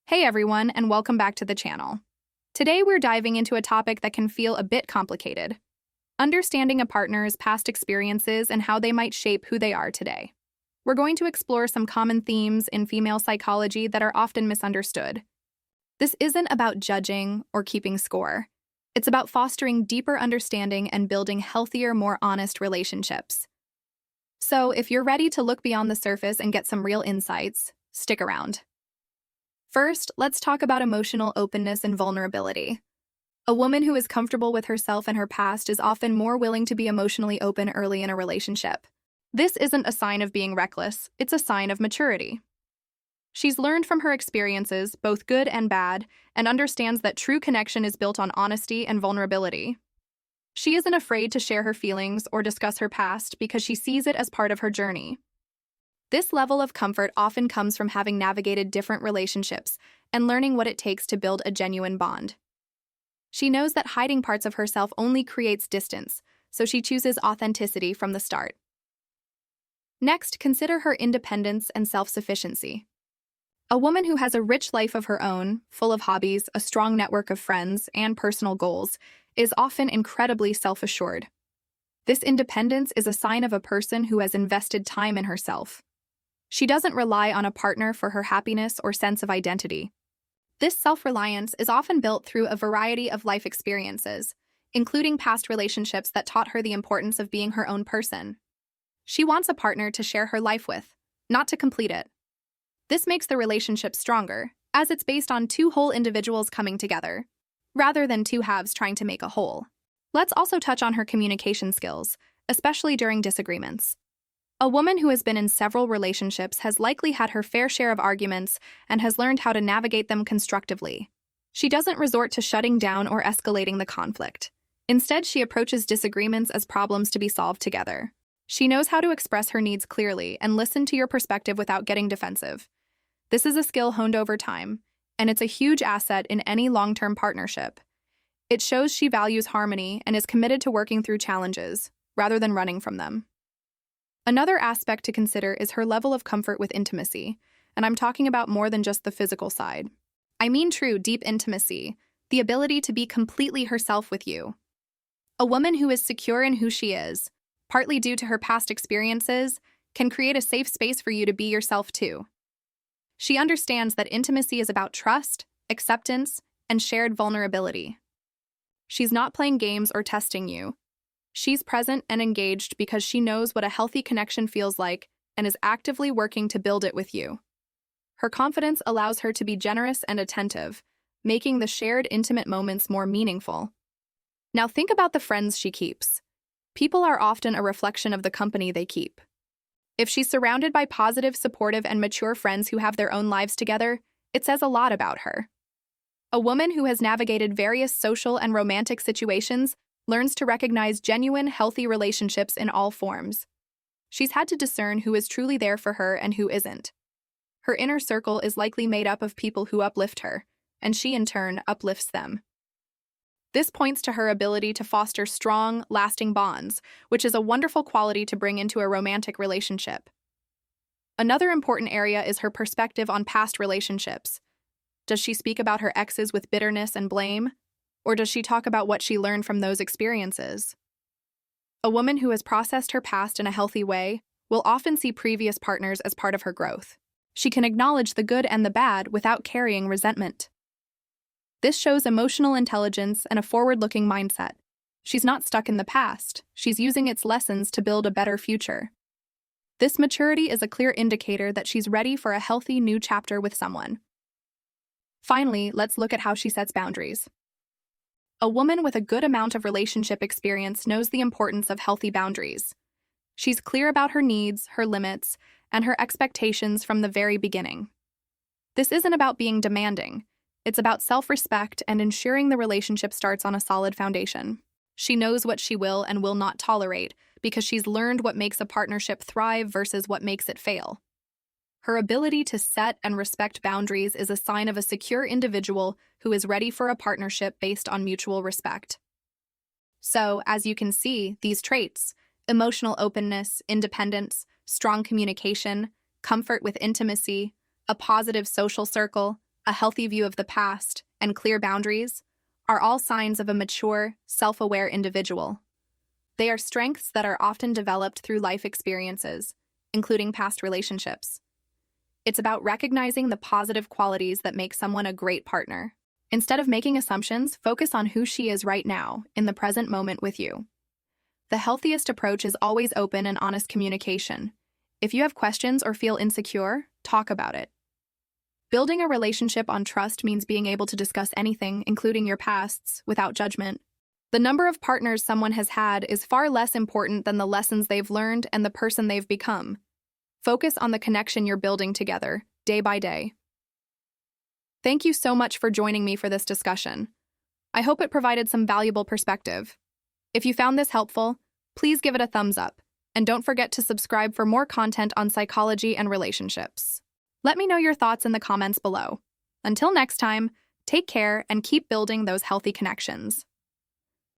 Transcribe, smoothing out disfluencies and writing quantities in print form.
Hey everyone, and welcome back to the channel. Today we're diving into a topic that can feel a bit complicated. Understanding a partner's past experiences and how they might shape who they are today. We're going to explore some common themes in female psychology that are often misunderstood. This isn't about judging or keeping score. It's about fostering deeper understanding and building healthier, more honest relationships. So, if you're ready to look beyond the surface and get some real insights, stick around. First, let's talk about emotional openness and vulnerability. A woman who is comfortable with herself and her past is often more willing to be emotionally open early in a relationship. This isn't a sign of being reckless, it's a sign of maturity. She's learned from her experiences, both good and bad, and understands that true connection is built on honesty and vulnerability. She isn't afraid to share her feelings or discuss her past because she sees it as part of her journey. This level of comfort often comes from having navigated different relationships and learning what it takes to build a genuine bond. She knows that hiding parts of herself only creates distance, so she chooses authenticity from the start. Next, consider her independence and self-sufficiency. A woman who has a rich life of her own, full of hobbies, a strong network of friends, and personal goals, is often incredibly self-assured. This independence is a sign of a person who has invested time in herself. She doesn't rely on a partner for her happiness or sense of identity. This self-reliance is often built through a variety of life experiences, including past relationships that taught her the importance of being her own person. She wants a partner to share her life with, not to complete it. This makes the relationship stronger, as it's based on two whole individuals coming together, rather than two halves trying to make a whole. Let's also touch on her communication skills, especially during disagreements. A woman who has been in several relationships has likely had her fair share of arguments and has learned how to navigate them constructively. She doesn't resort to shutting down or escalating the conflict. Instead, she approaches disagreements as problems to be solved together. She knows how to express her needs clearly and listen to your perspective without getting defensive. This is a skill honed over time, and it's a huge asset in any long-term partnership. It shows she values harmony and is committed to working through challenges, rather than running from them. Another aspect to consider is her level of comfort with intimacy, and I'm talking about more than just the physical side. I mean true, deep intimacy, the ability to be completely herself with you. A woman who is secure in who she is, partly due to her past experiences, can create a safe space for you to be yourself too. She understands that intimacy is about trust, acceptance, and shared vulnerability. She's not playing games or testing you. She's present and engaged because she knows what a healthy connection feels like and is actively working to build it with you. Her confidence allows her to be generous and attentive, making the shared intimate moments more meaningful. Now think about the friends she keeps. People are often a reflection of the company they keep. If she's surrounded by positive, supportive, and mature friends who have their own lives together, it says a lot about her. A woman who has navigated various social and romantic situations learns to recognize genuine, healthy relationships in all forms. She's had to discern who is truly there for her and who isn't. Her inner circle is likely made up of people who uplift her, and she in turn uplifts them. This points to her ability to foster strong, lasting bonds, which is a wonderful quality to bring into a romantic relationship. Another important area is her perspective on past relationships. Does she speak about her exes with bitterness and blame? Or does she talk about what she learned from those experiences? A woman who has processed her past in a healthy way will often see previous partners as part of her growth. She can acknowledge the good and the bad without carrying resentment. This shows emotional intelligence and a forward-looking mindset. She's not stuck in the past. She's using its lessons to build a better future. This maturity is a clear indicator that she's ready for a healthy new chapter with someone. Finally, let's look at how she sets boundaries. A woman with a good amount of relationship experience knows the importance of healthy boundaries. She's clear about her needs, her limits, and her expectations from the very beginning. This isn't about being demanding. It's about self-respect and ensuring the relationship starts on a solid foundation. She knows what she will and will not tolerate because she's learned what makes a partnership thrive versus what makes it fail. Her ability to set and respect boundaries is a sign of a secure individual who is ready for a partnership based on mutual respect. So, as you can see, these traits, emotional openness, independence, strong communication, comfort with intimacy, a positive social circle, a healthy view of the past, and clear boundaries are all signs of a mature, self-aware individual. They are strengths that are often developed through life experiences, including past relationships. It's about recognizing the positive qualities that make someone a great partner. Instead of making assumptions, focus on who she is right now, in the present moment with you. The healthiest approach is always open and honest communication. If you have questions or feel insecure, talk about it. Building a relationship on trust means being able to discuss anything, including your pasts, without judgment. The number of partners someone has had is far less important than the lessons they've learned and the person they've become. Focus on the connection you're building together, day by day. Thank you so much for joining me for this discussion. I hope it provided some valuable perspective. If you found this helpful, please give it a thumbs up, and don't forget to subscribe for more content on psychology and relationships. Let me know your thoughts in the comments below. Until next time, take care and keep building those healthy connections.